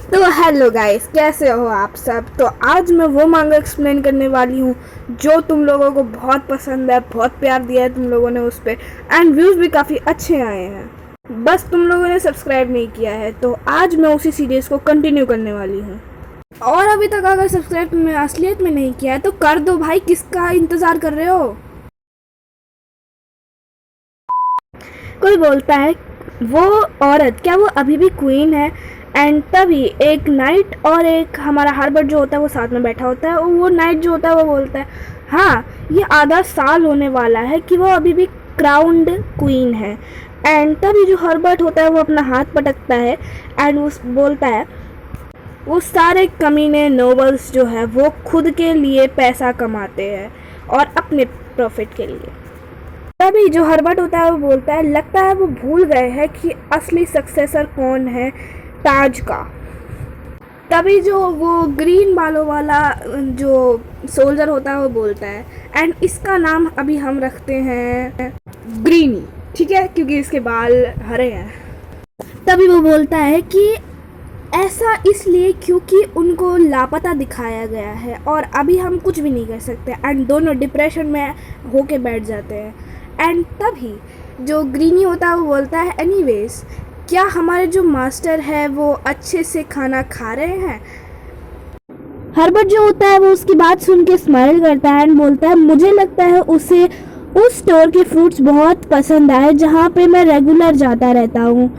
तो hello guys, कैसे हो आप सब। तो आज मैं वो मांगा एक्सप्लेन करने वाली हूँ जो तुम लोगों को बहुत पसंद है, बहुत प्यार दिया है तुम लोगों ने उस पर, एंड व्यूज़ भी काफ़ी अच्छे आए हैं। बस तुम लोगों ने सब्सक्राइब नहीं किया है, तो आज मैं उसी सीरीज़ को कंटिन्यू करने वाली हूँ। और अभी तक अगर सब्सक्राइब में असलियत में नहीं किया है तो कर दो भाई, किसका इंतज़ार कर रहे हो। कोई बोलता है वो औरत क्या वो अभी भी क्वीन है, एंड तभी एक नाइट और एक हमारा हर्बर्ट जो होता है वो साथ में बैठा होता है, और वो नाइट जो होता है वो बोलता है हाँ ये आधा साल होने वाला है कि वो अभी भी क्राउन्ड क्वीन है। एंड तभी जो हर्बर्ट होता है वो अपना हाथ पटकता है एंड वो बोलता है वो सारे कमीने नोबल्स जो है वो खुद के लिए पैसा कमाते हैं और अपने प्रॉफिट के लिए। तभी जो हर्बर्ट होता है वो बोलता है लगता है वो भूल गए हैं कि असली सक्सेसर कौन है ताज का। तभी जो वो ग्रीन बालों वाला जो सोल्जर होता है वो बोलता है एंड इसका नाम अभी हम रखते हैं ग्रीनी, ठीक है, क्योंकि इसके बाल हरे हैं। तभी वो बोलता है कि ऐसा इसलिए क्योंकि उनको लापता दिखाया गया है और अभी हम कुछ भी नहीं कर सकते, एंड दोनों डिप्रेशन में होके बैठ जाते हैं। एंड तभी जो ग्रीनी होता है वो बोलता है एनीवेज क्या हमारे जो मास्टर है वो अच्छे से खाना खा रहे हैं। हर्बर्ट जो होता है वो उसकी बात सुन के स्माइल करता है एंड बोलता है मुझे लगता है उसे उस स्टोर के फ्रूट्स बहुत पसंद आए जहाँ पे मैं रेगुलर जाता रहता हूँ।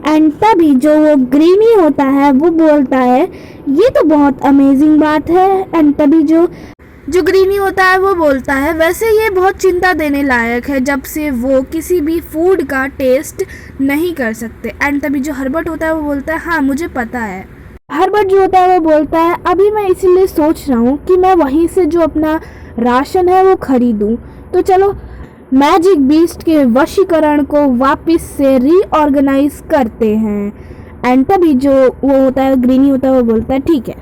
एंड तभी जो वो ग्रीनी होता है वो बोलता है ये तो बहुत अमेजिंग बात है। एंड तभी जो ग्रीनी होता है वो बोलता है वैसे ये बहुत चिंता देने लायक है जब से वो किसी भी फूड का टेस्ट नहीं कर सकते। एंड तभी जो हर्बर्ट होता है वो बोलता है हाँ मुझे पता है। हर्बर्ट जो होता है वो बोलता है अभी मैं इसीलिए सोच रहा हूँ कि मैं वहीं से जो अपना राशन है वो खरीदूँ, तो चलो मैजिक बीस्ट के वशीकरण को वापस से रीऑर्गेनाइज करते हैं। एंड तभी जो वो होता है ग्रीनी होता है वो बोलता है ठीक है।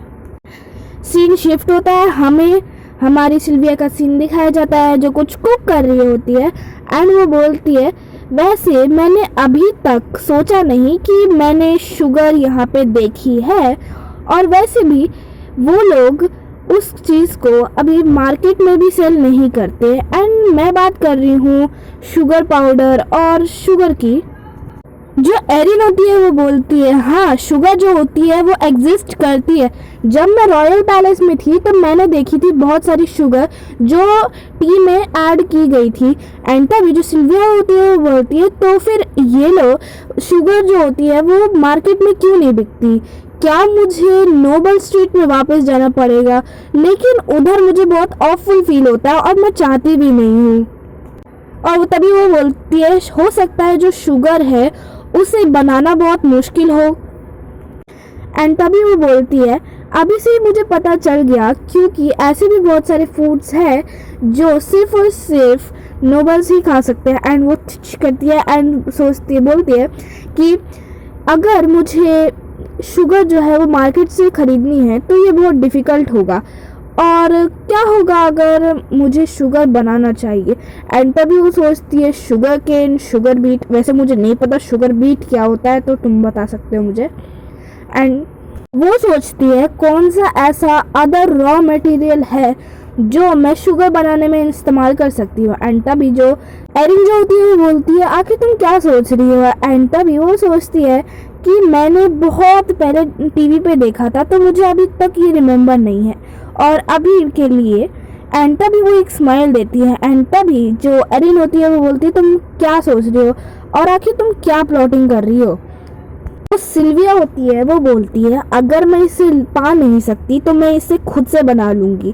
सीन शिफ्ट होता है, हमें हमारी सिल्विया का सीन दिखाया जाता है जो कुछ कुक कर रही होती है एंड वो बोलती है वैसे मैंने अभी तक सोचा नहीं कि मैंने शुगर यहाँ पे देखी है, और वैसे भी वो लोग उस चीज़ को अभी मार्केट में भी सेल नहीं करते। एंड मैं बात कर रही हूँ शुगर पाउडर और शुगर की। जो एरिन होती है वो बोलती है हाँ शुगर जो होती है वो एग्जिस्ट करती है। जब मैं रॉयल पैलेस में थी तब मैंने देखी थी बहुत सारी शुगर जो टी में ऐड की गई थी। एंड तभी जो सिल्विया होती है वो बोलती है तो फिर ये लो शुगर जो होती है वो मार्केट में क्यों नहीं बिकती, क्या मुझे नोबल स्ट्रीट में वापस जाना पड़ेगा, लेकिन उधर मुझे बहुत ऑफुल फील होता है और मैं चाहती भी नहीं हूँ। और तभी वो बोलती है हो सकता है जो शुगर है उसे बनाना बहुत मुश्किल हो। एंड तभी वो बोलती है अभी से मुझे पता चल गया क्योंकि ऐसे भी बहुत सारे फूड्स हैं जो सिर्फ और सिर्फ नोबल्स ही खा सकते हैं। एंड वो करती है एंड सोचती है बोलती है कि अगर मुझे शुगर जो है वो मार्केट से ख़रीदनी है तो ये बहुत डिफ़िकल्ट होगा, और क्या होगा अगर मुझे शुगर बनाना चाहिए। एंड तभी वो सोचती है शुगर केन शुगर बीट, वैसे मुझे नहीं पता शुगर बीट क्या होता है तो तुम बता सकते हो मुझे। एंड वो सोचती है कौन सा ऐसा अदर रॉ मटेरियल है जो मैं शुगर बनाने में इस्तेमाल कर सकती हूँ। एंड तभी जो एरिन जो होती है वो बोलती है आखिर तुम क्या सोच रही हो। एंड तभी वो सोचती है कि मैंने बहुत पहले टीवी पे देखा था तो मुझे अभी तक ये रिमेम्बर नहीं है और अभी के लिए। एंड तभी वो एक स्माइल देती है। एंड तभी जो एरिन होती है वो बोलती है तुम क्या सोच रही हो और आखिर तुम क्या प्लॉटिंग कर रही हो। तो सिल्विया होती है वो बोलती है अगर मैं इसे पा नहीं सकती तो मैं इसे खुद से बना लूँगी,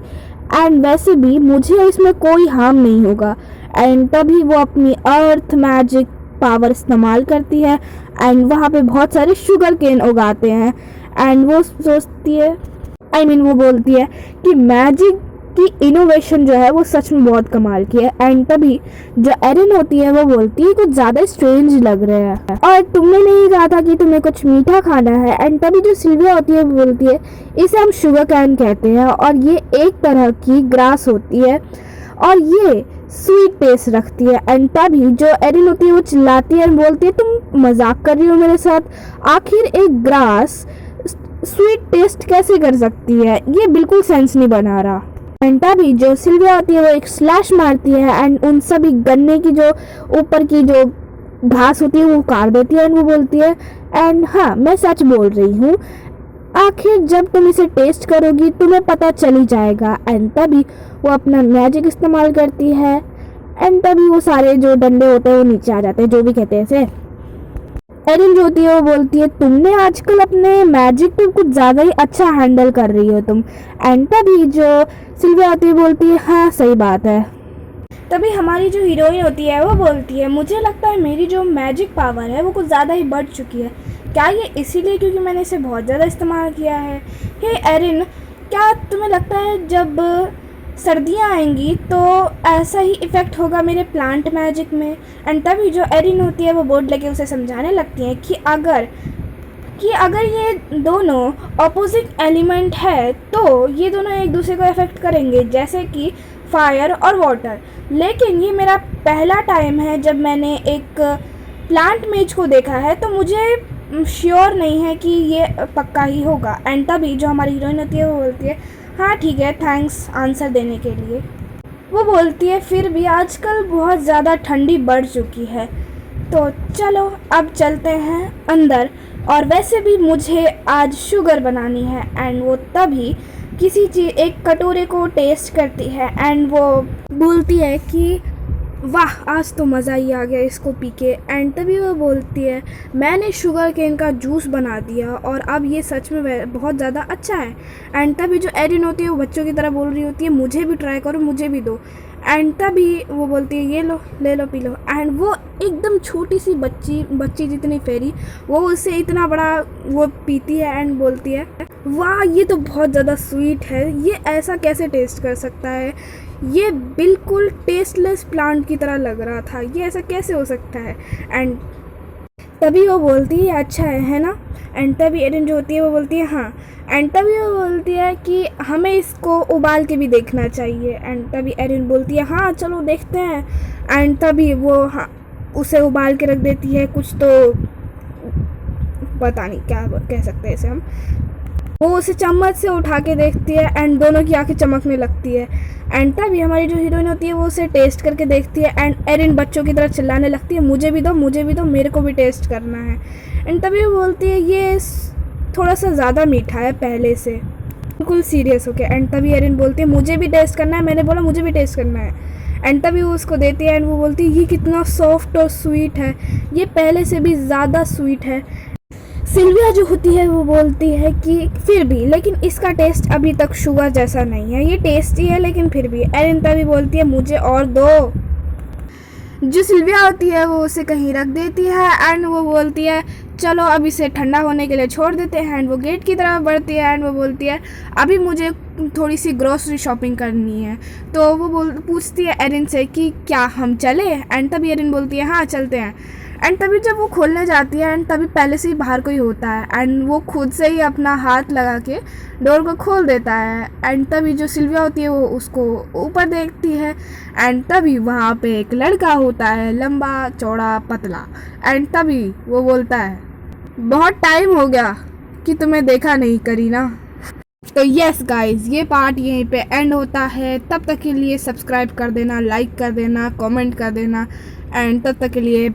एंड वैसे भी मुझे इसमें कोई हार्म नहीं होगा। एंड तभी वो अपनी अर्थ मैजिक पावर इस्तेमाल करती है एंड वहाँ पे बहुत सारे शुगर केन उगाते हैं। एंड वो सोचती है वो बोलती है कि मैजिक की इनोवेशन जो है वो सच में बहुत कमाल की है। एंड तभी जो एरिन होती है वो बोलती है कुछ ज़्यादा स्ट्रेंज लग रहा है और तुमने नहीं कहा था कि तुम्हें कुछ मीठा खाना है। एंड तभी जो सिल्विया होती है वो बोलती है इसे हम शुगर कैन कहते हैं और ये एक तरह की ग्रास होती है और ये स्वीट टेस्ट रखती है। एंड तभी जो एरिन होती है वो चिल्लाती है और बोलती है तुम मजाक कर रही हो मेरे साथ, आखिर एक ग्रास स्वीट टेस्ट कैसे कर सकती है, ये बिल्कुल सेंस नहीं बना रहा। एंड तभी जो सिल्विया होती है वो एक स्लैश मारती है एंड उन सभी गन्ने की जो ऊपर की जो घास होती है वो काट देती है एंड वो बोलती है एंड हाँ मैं सच बोल रही हूँ, आखिर जब तुम इसे टेस्ट करोगी तुम्हें पता चल ही जाएगा। एंड तभी वो अपना मैजिक इस्तेमाल करती है एंड तभी वो सारे जो डंडे होते हैं वो नीचे आ जाते हैं, जो भी कहते हैं इसे। एरिन जो होती है वो बोलती है तुमने आजकल अपने मैजिक को कुछ ज़्यादा ही अच्छा हैंडल कर रही हो तुम। एंड तभी जो सिल्विया होती है बोलती है हाँ सही बात है। तभी हमारी जो हीरोइन होती है वो बोलती है मुझे लगता है मेरी जो मैजिक पावर है वो कुछ ज़्यादा ही बढ़ चुकी है, क्या ये इसीलिए क्योंकि मैंने इसे बहुत ज़्यादा इस्तेमाल किया है। हे एरिन, क्या तुम्हें लगता है जब सर्दियाँ आएंगी तो ऐसा ही इफ़ेक्ट होगा मेरे प्लांट मैजिक में? एंड तभी जो एरिन होती है वो बोर्ड लेके उसे समझाने लगती है कि अगर ये दोनों अपोजिट एलिमेंट है तो ये दोनों एक दूसरे को अफेक्ट करेंगे, जैसे कि फायर और वाटर। लेकिन ये मेरा पहला टाइम है जब मैंने एक प्लांट मेज को देखा है, तो मुझे श्योर नहीं है कि ये पक्का ही होगा। एंड तभी जो हमारी हीरोइन होती है वो बोलती है हाँ ठीक है, थैंक्स आंसर देने के लिए। वो बोलती है फिर भी आजकल बहुत ज़्यादा ठंडी बढ़ चुकी है, तो चलो अब चलते हैं अंदर, और वैसे भी मुझे आज शुगर बनानी है। एंड वो तभी किसी चीज़ एक कटोरे को टेस्ट करती है एंड वो बोलती है कि वाह आज तो मज़ा ही आ गया इसको पी के। एंड तभी वो बोलती है मैंने शुगर केन का जूस बना दिया और अब ये सच में बहुत ज़्यादा अच्छा है। एंड तभी जो एरिन होती है वो बच्चों की तरह बोल रही होती है मुझे भी ट्राई करो, मुझे भी दो। एंड तभी वो बोलती है ये लो, ले लो, पी लो। एंड वो एकदम छोटी सी बच्ची जितनी फेरी वो उससे इतना बड़ा वो पीती है एंड बोलती है वाह ये तो बहुत ज़्यादा स्वीट है, ये ऐसा कैसे टेस्ट कर सकता है, ये बिल्कुल टेस्टलेस प्लांट की तरह लग रहा था, ये ऐसा कैसे हो सकता है। एंड तभी वो बोलती है अच्छा है ना। एंड तभी एरिन जो होती है वो बोलती है हाँ। एंड तभी वो बोलती है कि हमें इसको उबाल के भी देखना चाहिए। एंड तभी एरिन बोलती है हाँ चलो देखते हैं। एंड तभी वो हाँ उसे उबाल के रख देती है, कुछ तो पता नहीं क्या कह सकते हैं इसे हम। वो उसे चम्मच से उठा के देखती है एंड दोनों की आंखें चमकने लगती है। एंड तभी हमारी जो हीरोइन होती है वो उसे टेस्ट करके देखती है एंड एरिन बच्चों की तरह चिल्लाने लगती है मुझे भी दो, मुझे भी दो, मेरे को भी टेस्ट करना है। एंड तभी वो बोलती है ये थोड़ा सा ज़्यादा मीठा है पहले से, बिल्कुल सीरियस होके। एंड तभी एरिन बोलती है मुझे भी टेस्ट करना है, मैंने बोला मुझे भी टेस्ट करना है। एंड तभी वो उसको देती है एंड वो बोलती है ये कितना सॉफ्ट और स्वीट है, ये पहले से भी ज़्यादा स्वीट है। सिल्विया जो होती है वो बोलती है कि फिर भी लेकिन इसका टेस्ट अभी तक शुगर जैसा नहीं है, ये टेस्टी है लेकिन फिर भी। एरिन तभी बोलती है मुझे और दो। जो सिल्विया होती है वो उसे कहीं रख देती है एंड वो बोलती है चलो अब इसे ठंडा होने के लिए छोड़ देते हैं। एंड वो गेट की तरफ बढ़ती है एंड वो बोलती है अभी मुझे थोड़ी सी ग्रोसरी शॉपिंग करनी है। तो वो पूछती है एरिन से कि क्या हम चले। एंड तभी एरिन बोलती है हाँ चलते हैं। एंड तभी जब वो खोलने जाती है एंड तभी पहले से ही बाहर कोई होता है एंड वो खुद से ही अपना हाथ लगा के डोर को खोल देता है। एंड तभी जो सिल्विया होती है वो उसको ऊपर देखती है एंड तभी वहाँ पे एक लड़का होता है, लंबा चौड़ा पतला। एंड तभी वो बोलता है बहुत टाइम हो गया कि तुम्हें देखा नहीं करीना। तो यस गाइज ये पार्ट यहीं पे एंड होता है। तब तक के लिए सब्सक्राइब कर देना, लाइक कर देना, कमेंट कर देना एंड तब तक के लिए